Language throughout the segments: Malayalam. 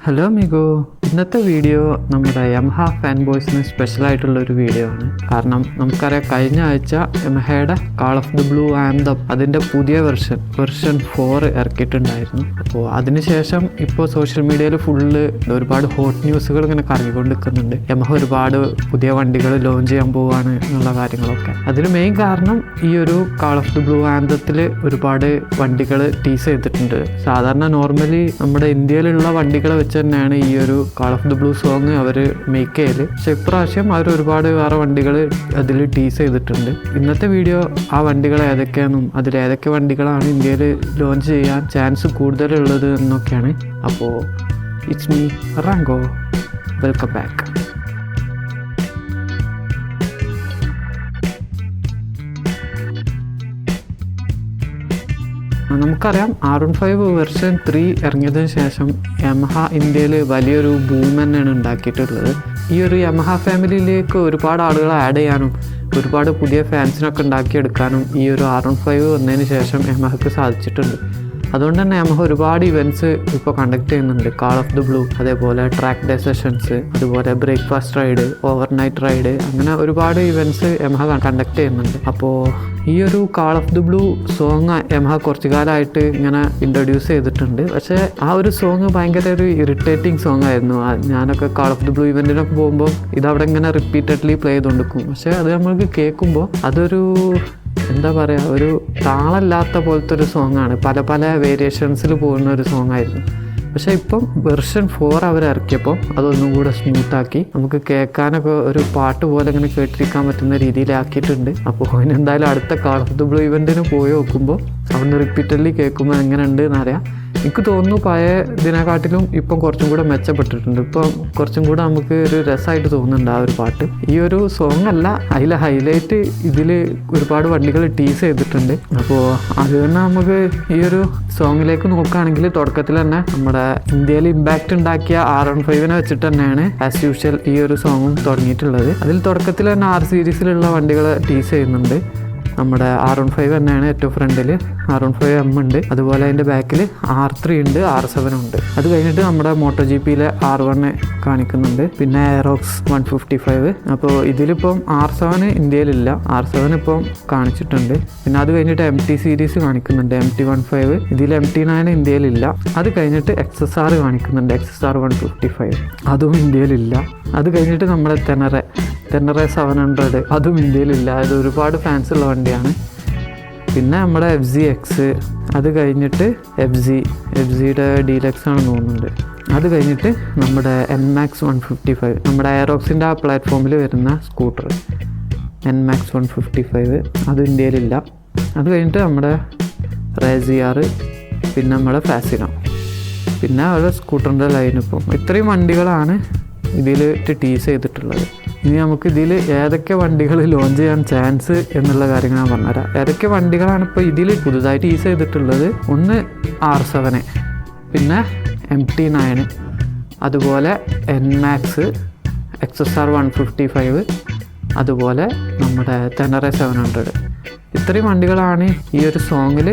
ഹലോ മിഗോ, ഇന്നത്തെ വീഡിയോ നമ്മുടെ യമഹ ഫാൻ ബോയ്സിന് സ്പെഷ്യലായിട്ടുള്ളൊരു വീഡിയോ ആണ്. കാരണം നമുക്കറിയാം, കഴിഞ്ഞ ആഴ്ച യമഹയുടെ call of the blue anthem അതിൻ്റെ പുതിയ വെർഷൻ 4 ഇറക്കിയിട്ടുണ്ടായിരുന്നു. അപ്പോൾ അതിനുശേഷം ഇപ്പോൾ സോഷ്യൽ മീഡിയയിൽ ഫുള്ള് ഒരുപാട് ഹോട്ട് ന്യൂസുകൾ ഇങ്ങനെ കറങ്ങിക്കൊണ്ടിരിക്കുന്നുണ്ട്. യമഹ ഒരുപാട് പുതിയ വണ്ടികൾ ലോഞ്ച് ചെയ്യാൻ പോവുകയാണ് എന്നുള്ള കാര്യങ്ങളൊക്കെ. അതിന് മെയിൻ കാരണം ഈ ഒരു കാൾ ഓഫ് ദി ബ്ലൂ ആന്തത്തിൽ ഒരുപാട് വണ്ടികൾ ടീസ് ചെയ്തിട്ടുണ്ട്. സാധാരണ നോർമലി നമ്മുടെ ഇന്ത്യയിലുള്ള വണ്ടികളെ വെച്ച് തന്നെയാണ് ഈ ഒരു call of the blue song അവർ മേക്ക് ചെയ്യല്. പക്ഷെ ഇപ്രാവശ്യം അവർ ഒരുപാട് വേറെ വണ്ടികൾ അതിൽ ടീസ് ചെയ്തിട്ടുണ്ട്. ഇന്നത്തെ വീഡിയോ ആ വണ്ടികൾ ഏതൊക്കെയാണെന്നും അതിൽ ഏതൊക്കെ വണ്ടികളാണ് ഇന്ത്യയിൽ ലോഞ്ച് ചെയ്യാൻ ചാൻസ് കൂടുതലുള്ളത് എന്നൊക്കെയാണ്. അപ്പോൾ ഇറ്റ്സ് മീ റാങ്കോ, വെൽക്കം ബാക്ക്. നമുക്കറിയാം, R15 വെർഷൻ 3 ഇറങ്ങിയതിന് ശേഷം യമഹ ഇന്ത്യയിൽ വലിയൊരു ബൂം തന്നെയാണ് ഉണ്ടാക്കിയിട്ടുള്ളത്. ഈ ഒരു യമഹ ഫാമിലിയിലേക്ക് ഒരുപാട് ആളുകൾ ആഡ് ചെയ്യാനും ഒരുപാട് പുതിയ ഫാൻസിനൊക്കെ ഉണ്ടാക്കിയെടുക്കാനും ഈ ഒരു R15 വന്നതിന് ശേഷം യമഹയ്ക്ക് സാധിച്ചിട്ടുണ്ട്. അതുകൊണ്ട് തന്നെ യമഹ ഒരുപാട് ഇവൻറ്റ്സ് ഇപ്പോൾ കണ്ടക്ട് ചെയ്യുന്നുണ്ട്. കാൾ ഓഫ് ദി ബ്ലൂ, അതേപോലെ ട്രാക്ക് ഡേ സെഷൻസ്, അതുപോലെ ബ്രേക്ക്ഫാസ്റ്റ് റൈഡ്, ഓവർനൈറ്റ് റൈഡ്, അങ്ങനെ ഒരുപാട് ഇവൻറ്റ്സ് യമഹ കണ്ടക്ട് ചെയ്യുന്നുണ്ട്. അപ്പോൾ ഈ ഒരു call of the blue song Yamaha കുറച്ചു കാലമായിട്ട് ഇങ്ങനെ ഇൻട്രൊഡ്യൂസ് ചെയ്തിട്ടുണ്ട്. പക്ഷേ ആ ഒരു സോങ് ഭയങ്കര ഒരു ഇറിറ്റേറ്റിംഗ് സോങ് ആയിരുന്നു. ഞാനൊക്കെ കാൾ ഓഫ് ദി ബ്ലൂ ഇവൻറ്റിനൊക്കെ പോകുമ്പോൾ ഇതവിടെ ഇങ്ങനെ റിപ്പീറ്റഡ്ലി പ്ലേ ചെയ്തുകൊണ്ടിരിക്കും. പക്ഷേ അത് നമ്മൾക്ക് കേൾക്കുമ്പോൾ അതൊരു എന്താ പറയുക, ഒരു താളമില്ലാത്ത പോലത്തെ ഒരു സോങ്ങാണ്. പല പല വേരിയേഷൻസിൽ പോകുന്ന ഒരു സോങ് ആയിരുന്നു. പക്ഷേ ഇപ്പം വെർഷൻ 4 അവർ ഇറക്കിയപ്പോൾ അതൊന്നും കൂടെ സ്മൂത്താക്കി നമുക്ക് കേൾക്കാനൊക്കെ ഒരു പാട്ട് പോലെ ഇങ്ങനെ കേട്ടിരിക്കാൻ പറ്റുന്ന രീതിയിലാക്കിയിട്ടുണ്ട്. അപ്പോൾ അതിനെന്തായാലും അടുത്ത കാൾ ഓഫ് ദി ബ്ലൂ ഇവൻറ്റിന് പോയി നോക്കുമ്പോൾ അവിടുന്ന് റിപ്പീറ്റഡ്ലി കേൾക്കുമ്പോൾ എങ്ങനെ ഉണ്ട് എന്നറിയാം. എനിക്ക് തോന്നുന്നു പഴയ ഇതിനെക്കാട്ടിലും ഇപ്പം കുറച്ചും കൂടെ മെച്ചപ്പെട്ടിട്ടുണ്ട്. ഇപ്പം കുറച്ചും കൂടെ നമുക്ക് ഒരു രസമായിട്ട് തോന്നുന്നുണ്ട് ആ ഒരു പാട്ട്. ഈ ഒരു സോങ് അല്ല, അതിലെ ഹൈലൈറ്റ് ഇതിൽ ഒരുപാട് വണ്ടികൾ ടീസ് ചെയ്തിട്ടുണ്ട്. അപ്പോൾ അത് തന്നെ നമുക്ക് ഈ ഒരു സോങ്ങിലേക്ക് നോക്കുകയാണെങ്കിൽ തുടക്കത്തിൽ തന്നെ നമ്മുടെ ഇന്ത്യയിൽ ഇമ്പാക്റ്റ് ഉണ്ടാക്കിയ R15 വെച്ചിട്ട് തന്നെയാണ് ആസ് യൂഷ്വൽ ഈ ഒരു സോങ്ങും തുടങ്ങിയിട്ടുള്ളത്. അതിൽ തുടക്കത്തിൽ തന്നെ R സീരീസിലുള്ള വണ്ടികൾ ടീസ് ചെയ്യുന്നുണ്ട്. നമ്മുടെ R15 തന്നെയാണ് ഏറ്റവും ഫ്രണ്ടിൽ. R15M ഉണ്ട്, അതുപോലെ അതിൻ്റെ ബാക്കിൽ R3 ഉണ്ട്, R7 ഉണ്ട്. അത് കഴിഞ്ഞിട്ട് നമ്മുടെ MotoGPയിലെ R1 കാണിക്കുന്നുണ്ട്, പിന്നെ എയറോക്സ് 155. അപ്പോൾ ഇതിലിപ്പം R7 ഇന്ത്യയിലില്ല, R7 ഇപ്പം കാണിച്ചിട്ടുണ്ട്. പിന്നെ അത് കഴിഞ്ഞിട്ട് MT സീരീസ് കാണിക്കുന്നുണ്ട്, MT15. ഇതിൽ MT9 ഇന്ത്യയിലില്ല. അത് കഴിഞ്ഞിട്ട് XSR കാണിക്കുന്നുണ്ട്, XSR 155, അതും ഇന്ത്യയിലില്ല. അത് കഴിഞ്ഞിട്ട് നമ്മുടെ തെനറെ 700, അതും ഇന്ത്യയിലില്ല. അത് ഒരുപാട് ഫാൻസ് ഉള്ള വണ്ടിയാണ്. പിന്നെ നമ്മുടെ FZX, അത് കഴിഞ്ഞിട്ട് FZയുടെ ഡീലക്സ് ആണെന്ന് തോന്നുന്നുണ്ട്. അത് കഴിഞ്ഞിട്ട് നമ്മുടെ NMAX 155, നമ്മുടെ എയറോക്സിൻ്റെ ആ പ്ലാറ്റ്ഫോമിൽ വരുന്ന സ്കൂട്ടർ NMAX 155, അത് ഇന്ത്യയിലില്ല. അത് കഴിഞ്ഞിട്ട് നമ്മുടെ RZR, പിന്നെ നമ്മുടെ ഫാസിനോ, പിന്നെ അവരുടെ സ്കൂട്ടറിൻ്റെ ലൈൻ. ഇപ്പം ഇത്രയും വണ്ടികളാണ് ഇതിൽ ടീസ് ചെയ്തിട്ടുള്ളത്. ഇനി നമുക്ക് ഇതിൽ ഏതൊക്കെ വണ്ടികൾ ലോഞ്ച് ചെയ്യാൻ ചാൻസ് എന്നുള്ള കാര്യങ്ങൾ ഞാൻ പറഞ്ഞുതരാം. ഏതൊക്കെ വണ്ടികളാണ് ഇപ്പോൾ ഇതിൽ പുതുതായി ടീസ് ചെയ്തിട്ടുള്ളത്. ഒന്ന് R7, പിന്നെ MT9, അതുപോലെ NMAX, XSR 155, അതുപോലെ നമ്മുടെ തെനറെ 700. ഇത്രയും വണ്ടികളാണ് ഈ ഒരു സോങ്ങിൽ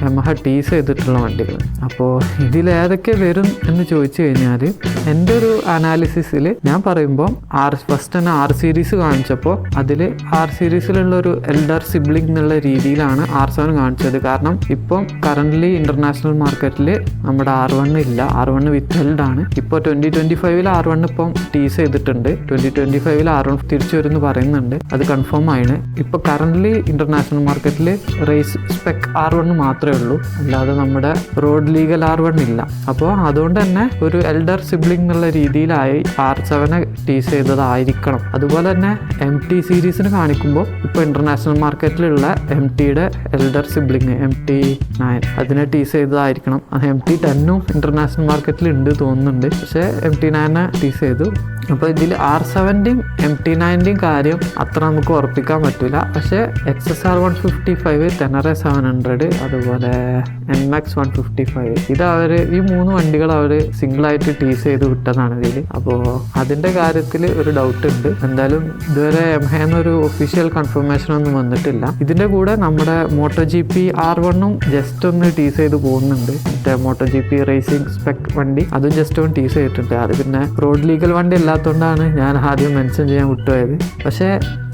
യമഹ ടീസ് ചെയ്തിട്ടുള്ള വണ്ടികൾ. അപ്പോൾ ഇതിലേതൊക്കെ വരും എന്ന് ചോദിച്ചു കഴിഞ്ഞാൽ എൻ്റെ ഒരു അനാലിസിസിൽ ഞാൻ പറയുമ്പോൾ ഫസ്റ്റ് തന്നെ R സീരീസ് കാണിച്ചപ്പോൾ അതിൽ R സീരീസിലുള്ളൊരു എൽഡർ സിബ്ലിംഗ് എന്നുള്ള രീതിയിലാണ് R7 കാണിച്ചത്. കാരണം ഇപ്പം കറൻ്റ്ലി ഇൻ്റർനാഷണൽ മാർക്കറ്റിൽ നമ്മുടെ R1 ഇല്ല, R1 വിത്ത് ഹെൽഡ് ആണ്. ഇപ്പോൾ 2025 R1 ഇപ്പം ടീസ് ചെയ്തിട്ടുണ്ട്. 2025 R1 തിരിച്ചു വരുമെന്ന് പറയുന്നുണ്ട്, അത് കൺഫേം ആണ്. ഇപ്പോൾ കറൻ്റ്ലി ഇൻ്റർനാഷണൽ മാർക്കറ്റിൽ റേസ് സ്പെക് R1 മാത്രമേ ഉള്ളൂ, അല്ലാതെ നമ്മുടെ റോഡ് ലീഗൽ R1 ഇല്ല. അപ്പോൾ അതുകൊണ്ട് തന്നെ ഒരു എൽഡർ സിബ്ലിംഗ് എന്നുള്ള രീതിയിലായി R7 ടീസ് ചെയ്തതായിരിക്കണം. അതുപോലെ തന്നെ MT സീരീസിന് കാണിക്കുമ്പോൾ ഇപ്പോൾ ഇൻ്റർനാഷണൽ മാർക്കറ്റിലുള്ള MTയുടെ എൽഡർ സിബ്ലിംഗ് MT9 അതിനെ ടീസ് ചെയ്തതായിരിക്കണം. MT10 ഇൻ്റർനാഷണൽ മാർക്കറ്റിൽ ഉണ്ട് തോന്നുന്നുണ്ട്, പക്ഷേ MT9 ടീസ് ചെയ്തു. അപ്പോൾ ഇതിൽ R7ൻ്റെയും MT9ൻ്റെയും കാര്യം അത്ര നമുക്ക് ഉറപ്പിക്കാൻ പറ്റില്ല. പക്ഷേ XSR 155, തെനറെ 700, അതുപോലെ അതുപോലെ NMAX 155. ഇത് ഈ 3 വണ്ടികൾ അവർ സിംഗിളായിട്ട് ടീസ് ചെയ്ത് വിട്ടതാണ് ഇതിൽ. അപ്പോൾ അതിൻ്റെ കാര്യത്തിൽ ഒരു ഡൗട്ട് ഉണ്ട്. എന്തായാലും ഇതുവരെ യമഹയെന്നൊരു ഒഫീഷ്യൽ കൺഫർമേഷൻ ഒന്നും വന്നിട്ടില്ല. ഇതിൻ്റെ കൂടെ നമ്മുടെ MotoGP R1 ജസ്റ്റ് ഒന്ന് ടീസ് ചെയ്ത് പോകുന്നുണ്ട്. മറ്റേ MotoGP റേസിംഗ് സ്പെക് വണ്ടി അതും ജസ്റ്റ് ഒന്ന് ടീസ് ചെയ്തിട്ടുണ്ട്. അത് പിന്നെ റോഡ് ലീഗൽ വണ്ടി അല്ലാത്തതുകൊണ്ടാണ് ഞാൻ ആദ്യം മെൻഷൻ ചെയ്യാൻ വിട്ടുപോയത്. പക്ഷേ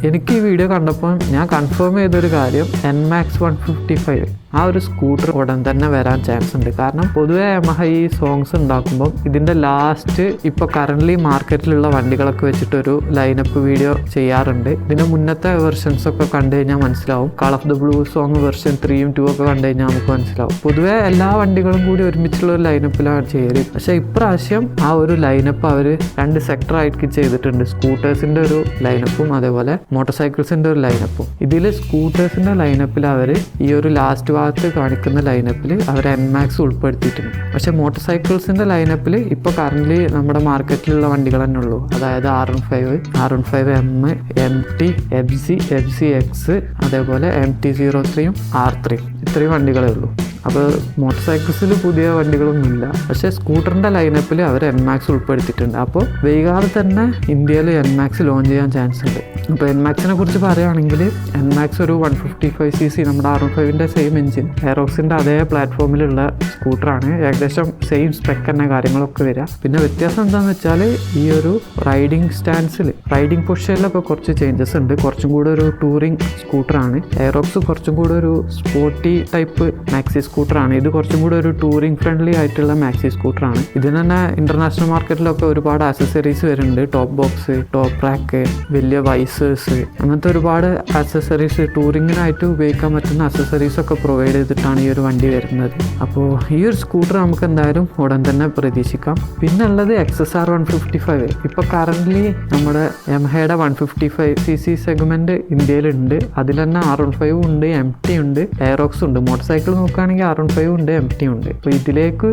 എനിക്ക് ഈ വീഡിയോ കണ്ടപ്പോൾ ഞാൻ കൺഫേം ചെയ്തൊരു കാര്യം, NMAX 155 ആ ഒരു സ്കൂട്ടർ ഉടൻ തന്നെ വരാൻ ചാൻസ് ഉണ്ട്. കാരണം പൊതുവെ യമഹ ഈ സോങ്സ് ഉണ്ടാക്കുമ്പോൾ ഇതിൻ്റെ ലാസ്റ്റ് ഇപ്പോൾ കറൻ്റ്ലി മാർക്കറ്റിലുള്ള വണ്ടികളൊക്കെ വെച്ചിട്ടൊരു ലൈനപ്പ് വീഡിയോ ചെയ്യാറുണ്ട്. ഇതിൻ്റെ മുന്നത്തെ വെർഷൻസ് ഒക്കെ കണ്ടു കഴിഞ്ഞാൽ മനസ്സിലാവും. Call of the blue song version 3ഉം 2 ഒക്കെ കണ്ടു കഴിഞ്ഞാൽ നമുക്ക് മനസ്സിലാവും. പൊതുവെ എല്ലാ വണ്ടികളും കൂടി ഒരുമിച്ചുള്ള ഒരു ലൈനപ്പിലാണ് ചെയ്യല്. പക്ഷേ ഇപ്രാവശ്യം ആ ഒരു ലൈനപ്പ് അവർ 2 സെക്ടറായിട്ട് ചെയ്തിട്ടുണ്ട്. സ്കൂട്ടേഴ്സിൻ്റെ ഒരു ലൈനപ്പും അതേപോലെ മോട്ടോർ സൈക്കിൾസിൻ്റെ ഒരു ലൈനപ്പും. ഇതിൽ സ്കൂട്ടേഴ്സിൻ്റെ ലൈനപ്പിൽ അവർ ഈ ഒരു ലാസ്റ്റ് ഭാഗത്ത് കാണിക്കുന്ന ലൈനപ്പിൽ അവർ NMAX ഉൾപ്പെടുത്തിയിട്ടുണ്ട്. പക്ഷേ മോട്ടോർ സൈക്കിൾസിൻ്റെ ലൈനപ്പിൽ ഇപ്പോൾ കറൻ്റ് നമ്മുടെ മാർക്കറ്റിലുള്ള വണ്ടികൾ തന്നെ ഉള്ളൂ. അതായത് R15M, MT, FZ, FZX, അതേപോലെ MT-03 R3 ഇത്രയും വണ്ടികളേ ഉള്ളൂ. അപ്പോൾ മോട്ടോർ സൈക്കിൾസിൽ പുതിയ വണ്ടികളൊന്നുമില്ല. പക്ഷേ സ്കൂട്ടറിൻ്റെ ലൈനപ്പിൽ അവർ NMAX ഉൾപ്പെടുത്തിയിട്ടുണ്ട്. അപ്പോൾ വൈകാതെ തന്നെ ഇന്ത്യയിൽ NMAX ലോഞ്ച് ചെയ്യാൻ ചാൻസ് ഉണ്ട്. അപ്പോൾ NMAXനെ കുറിച്ച് പറയുകയാണെങ്കിൽ NMAX ഒരു 155cc നമ്മുടെ R15ൻ്റെ സെയിം എഞ്ചിൻ എയറോക്സിൻ്റെ അതേ പ്ലാറ്റ്ഫോമിലുള്ള സ്കൂട്ടറാണ്. ഏകദേശം സെയിം സ്പെക്ക് തന്നെ കാര്യങ്ങളൊക്കെ വരിക. പിന്നെ വ്യത്യാസം എന്താണെന്ന് വെച്ചാൽ ഈ ഒരു റൈഡിങ് സ്റ്റാൻസിൽ റൈഡിങ് പൊസിഷനിലൊക്കെ കുറച്ച് ചേഞ്ചസ് ഉണ്ട്. കുറച്ചും കൂടെ ഒരു ടൂറിങ് സ്കൂട്ടറാണ്. എയറോക്സ് കുറച്ചും കൂടെ ഒരു സ്പോർട്ടി ടൈപ്പ് മാക്സി സ്കൂട്ടറാണ്. ഇത് കുറച്ചും കൂടെ ഒരു ടൂറിങ് ഫ്രണ്ട്ലി ആയിട്ടുള്ള മാക്സി സ്കൂട്ടറാണ്. ഇതിന് തന്നെ ഇന്റർനാഷണൽ മാർക്കറ്റിലൊക്കെ ഒരുപാട് ആക്സസറീസ് വരുന്നുണ്ട്. ടോപ്പ് ബോക്സ്, ടോപ്പ് റാക്ക്, വലിയ വൈസേഴ്സ്, അങ്ങനത്തെ ഒരുപാട് ആക്സസറീസ് ടൂറിങ്ങിനായിട്ട് ഉപയോഗിക്കാൻ പറ്റുന്ന ആക്സസറീസ് ഒക്കെ പ്രൊവൈഡ് ചെയ്തിട്ടാണ് ഈ ഒരു വണ്ടി വരുന്നത്. അപ്പോൾ ഈ ഒരു സ്കൂട്ടർ നമുക്ക് എന്തായാലും ഉടൻ തന്നെ പ്രതീക്ഷിക്കാം. പിന്നെ ഉള്ളത് XSR 155. ഇപ്പോൾ കറൻ്റ്ലി നമ്മുടെ യമഹയുടെ 155cc സെഗ്മെന്റ് ഇന്ത്യയിലുണ്ട്. അതിൽ തന്നെ R15 ഉണ്ട്, MT ഉണ്ട്, എയറോക്സ് ഉണ്ട്. മോട്ടോർ സൈക്കിൾ നോക്കുകയാണെങ്കിൽ R15 ഉണ്ട്, MT ഉണ്ട്. അപ്പോൾ ഇതിലേക്ക്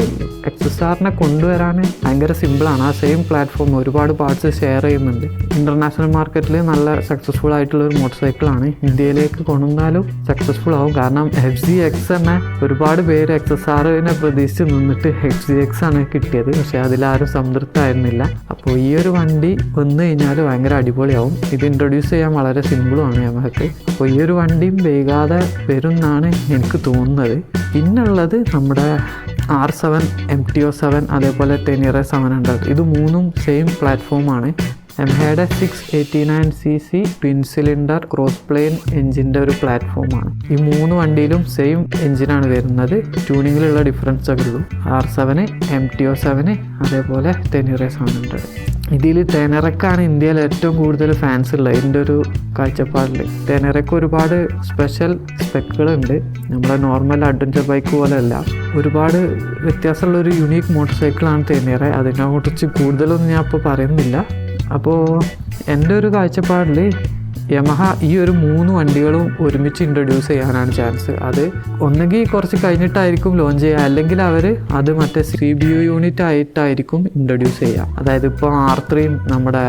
XSRനെ കൊണ്ടുവരാൻ ഭയങ്കര സിമ്പിളാണ്. ആ സെയിം പ്ലാറ്റ്ഫോം ഒരുപാട് പാർട്സ് ഷെയർ ചെയ്യുന്നുണ്ട്. ഇന്റർനാഷണൽ മാർക്കറ്റിൽ നല്ല സക്സസ്ഫുൾ ആയിട്ടുള്ള ഒരു മോട്ടോർ സൈക്കിളാണ്. ഇന്ത്യയിലേക്ക് കൊണ്ടുവന്നാലും സക്സസ്ഫുൾ ആവും. കാരണം FZX തന്നെ ഒരുപാട് പേര് XSRനെ പ്രതീക്ഷിച്ച് നിന്നിട്ട് FZX ആണ് കിട്ടിയത്. പക്ഷെ അതിലാരും സംതൃപ്തമായിരുന്നില്ല. അപ്പോൾ ഈ ഒരു വണ്ടി വന്നു കഴിഞ്ഞാൽ ഭയങ്കര അടിപൊളിയാവും. ഇത് ഇൻട്രൊഡ്യൂസ് ചെയ്യാൻ വളരെ സിമ്പിളുമാണ് യമഹക്ക്. അപ്പോൾ ഈ ഒരു വണ്ടിയും വൈകാതെ വരുമെന്നാണ് എനിക്ക് തോന്നുന്നത്. പിന്നുള്ളത് നമ്മുടെ R7, MTO7, അതേപോലെ Tenere 700. ഇത് 3ഉം സെയിം പ്ലാറ്റ്ഫോമാണ്. യമഹയുടെ 689cc twin cylinder cross plane എഞ്ചിൻ്റെ ഒരു പ്ലാറ്റ്ഫോമാണ്. ഈ 3 വണ്ടിയിലും സെയിം എഞ്ചിനാണ് വരുന്നത്. ട്യൂണിങ്ങിലുള്ള ഡിഫറൻസ് ഒക്കെ ഉള്ളൂ. R7, MTO7, അതേപോലെ Tenere 700. ഇതിൽ ടെനറക്കാണ് ഇന്ത്യയിൽ ഏറ്റവും കൂടുതൽ ഫാൻസ് ഉള്ളത്. ഇതിൻ്റെ ഒരു കാഴ്ചപ്പാടിൽ ടെനറക്ക് ഒരുപാട് സ്പെഷ്യൽ സ്പെക്കുകളുണ്ട്. നമ്മുടെ നോർമൽ അഡ്വഞ്ചർ ബൈക്ക് പോലെയല്ല, ഒരുപാട് വ്യത്യാസമുള്ളൊരു യുണീക്ക് മോട്ടോർ സൈക്കിളാണ് ടെനറെ. അതിനെക്കുറിച്ച് കൂടുതലൊന്നും ഞാൻ ഇപ്പോൾ പറയുന്നില്ല. അപ്പോൾ എൻ്റെ ഒരു കാഴ്ചപ്പാടിൽ യമഹ ഈ ഒരു 3 വണ്ടികളും ഒരുമിച്ച് ഇൻട്രൊഡ്യൂസ് ചെയ്യാനാണ് ചാൻസ്. അത് ഒന്നുകിൽ കുറച്ച് കഴിഞ്ഞിട്ടായിരിക്കും ലോഞ്ച് ചെയ്യുക, അല്ലെങ്കിൽ അവർ അത് മറ്റേ CBU യൂണിറ്റ് ആയിട്ടായിരിക്കും ഇൻട്രൊഡ്യൂസ് ചെയ്യുക. അതായത് ഇപ്പോൾ R3യും നമ്മുടെ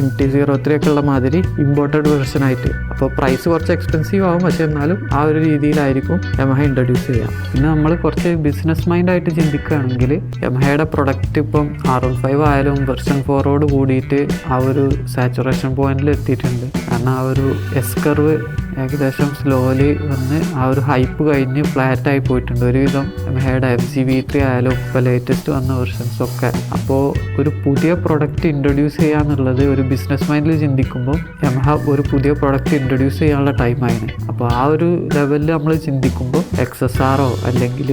MT-03 ഒക്കെ ഉള്ള മാതിരി ഇമ്പോർട്ടഡ് വെർഷനായിട്ട്. അപ്പോൾ പ്രൈസ് കുറച്ച് എക്സ്പെൻസീവ് ആവും, പക്ഷെ എന്നാലും ആ ഒരു രീതിയിലായിരിക്കും യമഹ ഇൻട്രൊഡ്യൂസ് ചെയ്യുക. പിന്നെ നമ്മൾ കുറച്ച് ബിസിനസ് മൈൻഡായിട്ട് ചിന്തിക്കുകയാണെങ്കിൽ യമഹയുടെ പ്രൊഡക്റ്റ് ഇപ്പം R15 ആയാലും വെർഷൻ 4ഓട് കൂടിയിട്ട് ആ ഒരു സാച്ചുറേഷൻ പോയിന്റിൽ എത്തിയിട്ടുണ്ട്. കാരണം ആ ഒരു എസ് കർവ് ഏകദേശം സ്ലോലി വന്ന് ആ ഒരു ഹൈപ്പ് കഴിഞ്ഞ് ഫ്ലാറ്റായി പോയിട്ടുണ്ട് ഒരുവിധം. യമഹയുടെ FZ-V3 ആയാലും ഇപ്പോൾ ലേറ്റസ്റ്റ് വന്ന വെർഷൻസൊക്കെ. അപ്പോൾ ഒരു പുതിയ പ്രൊഡക്റ്റ് ഇൻട്രൊഡ്യൂസ് ചെയ്യാന്നുള്ളത് ഒരു ബിസിനസ് മൈൻഡിൽ ചിന്തിക്കുമ്പോൾ യമഹ ഒരു പുതിയ പ്രൊഡക്റ്റ് ഇൻട്രൊഡ്യൂസ് ചെയ്യാനുള്ള ടൈമായിരുന്നു. അപ്പോൾ ആ ഒരു ലെവലിൽ നമ്മൾ ചിന്തിക്കുമ്പോൾ XSRോ അല്ലെങ്കിൽ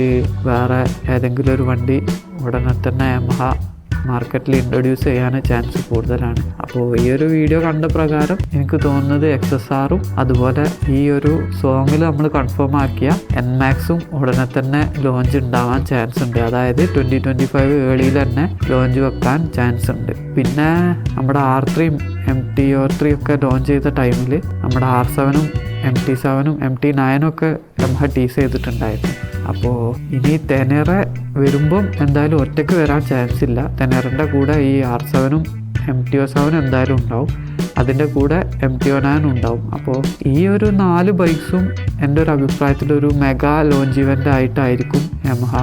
വേറെ ഏതെങ്കിലും ഒരു വണ്ടി ഉടനെ തന്നെ യമഹ മാർക്കറ്റിൽ ഇൻട്രൊഡ്യൂസ് ചെയ്യാൻ ചാൻസ് കൂടുതലാണ്. അപ്പോൾ ഈ ഒരു വീഡിയോ കണ്ട പ്രകാരം എനിക്ക് തോന്നുന്നത് XSRും അതുപോലെ ഈ ഒരു സോങ്ങിൽ നമ്മൾ കൺഫേം ആക്കിയ NMAXും ഉടനെ തന്നെ ലോഞ്ച് ഉണ്ടാവാൻ ചാൻസ് ഉണ്ട്. അതായത് 2025 ഏർലിയിൽ തന്നെ ലോഞ്ച് വെക്കാൻ ചാൻസ് ഉണ്ട്. പിന്നെ നമ്മുടെ R3യും MTO3 ഒക്കെ ലോഞ്ച് ചെയ്ത ടൈമിൽ നമ്മുടെ R7ഉം MT7ഉം MT9 ഒക്കെ യമഹ ടീസ് ചെയ്തിട്ടുണ്ടായിരുന്നു. അപ്പോൾ ഇനി Tenere വരുമ്പം എന്തായാലും ഒറ്റയ്ക്ക് വരാൻ ചാൻസ് ഇല്ല. Tenereൻ്റെ കൂടെ ഈ R7ഉം MTO7 എന്തായാലും ഉണ്ടാവും, അതിൻ്റെ കൂടെ MTO9 ഉണ്ടാവും. അപ്പോൾ ഈ ഒരു 4 ബൈക്സും എൻ്റെ ഒരു അഭിപ്രായത്തിലൊരു മെഗാ ലോഞ്ച് ഇവൻ്റ് ആയിട്ടായിരിക്കും യമഹ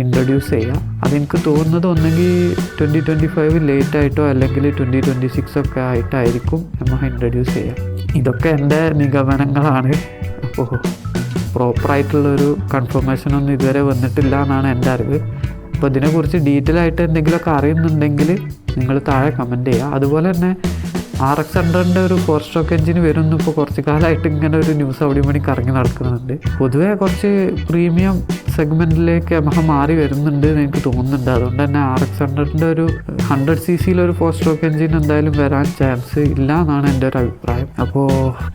ഇൻട്രൊഡ്യൂസ് ചെയ്യുക. അതെനിക്ക് തോന്നുന്നത് ഒന്നെങ്കിൽ 2025 ലേറ്റ് ആയിട്ടോ അല്ലെങ്കിൽ 2026 ഒക്കെ ആയിട്ടായിരിക്കും യമഹ ഇൻട്രൊഡ്യൂസ് ചെയ്യുക. ഇതൊക്കെ എൻ്റെ നിഗമനങ്ങളാണ്. അപ്പോൾ പ്രോപ്പറായിട്ടുള്ളൊരു കൺഫർമേഷനൊന്നും ഇതുവരെ വന്നിട്ടില്ല എന്നാണ് എൻ്റെ അറിവ്. അപ്പോൾ ഇതിനെക്കുറിച്ച് ഡീറ്റെയിൽ ആയിട്ട് എന്തെങ്കിലുമൊക്കെ അറിയുന്നുണ്ടെങ്കിൽ നിങ്ങൾ താഴെ കമൻറ്റ് ചെയ്യുക. അതുപോലെ തന്നെ RX100ൻ്റെ ഒരു 4 സ്ട്രോക്ക് എഞ്ചിന് വരുന്നു ഇപ്പോൾ കുറച്ച് കാലമായിട്ട് ഇങ്ങനെ ഒരു ന്യൂസ് അവിടെ മണി കറങ്ങി നടക്കുന്നുണ്ട്. പൊതുവേ കുറച്ച് പ്രീമിയം സെഗ്മെൻറ്റിലേക്ക് യമഹ മാറി വരുന്നുണ്ട് എന്ന് എനിക്ക് തോന്നുന്നുണ്ട്. അതുകൊണ്ട് തന്നെ RX100ൻ്റെ ഒരു 100cc ഒരു 4 സ്ട്രോക്ക് എഞ്ചിൻ എന്തായാലും വരാൻ ചാൻസ് ഇല്ല എന്നാണ് എൻ്റെ ഒരു അഭിപ്രായം. അപ്പോൾ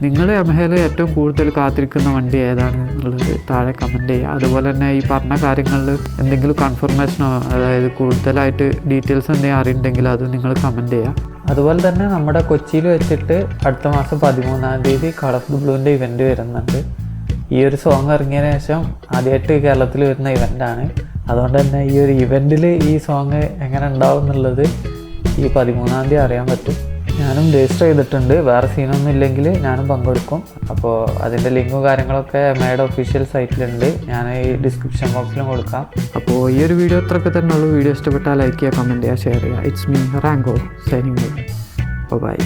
നിങ്ങൾ യമഹയിൽ ഏറ്റവും കൂടുതൽ കാത്തിരിക്കുന്ന വണ്ടി ഏതാണ് എന്നുള്ളത് താഴെ കമൻറ്റ് ചെയ്യുക. അതുപോലെ തന്നെ ഈ പറഞ്ഞ കാര്യങ്ങളിൽ എന്തെങ്കിലും കൺഫർമേഷനോ അതായത് കൂടുതലായിട്ട് ഡീറ്റെയിൽസ് എന്തെങ്കിലും അറിയുന്നുണ്ടെങ്കിൽ അത് നിങ്ങൾ കമൻറ്റ് ചെയ്യുക. അതുപോലെ തന്നെ നമ്മുടെ കൊച്ചിയിൽ വെച്ചിട്ട് അടുത്ത മാസം 13-ാം തീയതി കളർഫുൾ ബ്ലൂവിൻ്റെ ഇവൻറ്റ് വരുന്നുണ്ട്. ഈ ഒരു സോങ് ഇറങ്ങിയതിന് ശേഷം ആദ്യമായിട്ട് കേരളത്തിൽ വരുന്ന ഇവൻ്റാണ്. അതുകൊണ്ട് തന്നെ ഈ ഒരു ഇവൻറ്റിൽ ഈ സോങ് എങ്ങനെ ഉണ്ടാവും എന്നുള്ളത് ഈ 13-ാം തീയതി അറിയാൻ പറ്റും. ഞാനും രജിസ്റ്റർ ചെയ്തിട്ടുണ്ട്, വേറെ സീനൊന്നും ഇല്ലെങ്കിൽ ഞാനും പങ്കെടുക്കും. അപ്പോൾ അതിൻ്റെ ലിങ്കും കാര്യങ്ങളൊക്കെ യമഹയുടെ ഒഫീഷ്യൽ സൈറ്റിലുണ്ട്, ഞാൻ ഈ ഡിസ്ക്രിപ്ഷൻ ബോക്സിലും കൊടുക്കാം. അപ്പോൾ ഈ ഒരു വീഡിയോ അത്രയൊക്കെ തന്നെ ഉള്ളൂ. വീഡിയോ ഇഷ്ടപ്പെട്ടാൽ ലൈക്ക് ചെയ്യുക, കമൻറ്റ് ചെയ്യുക, ഷെയർ ചെയ്യുക. ഇറ്റ്സ് മീ റാങ്കോ സൈനിങ്. ബൈ.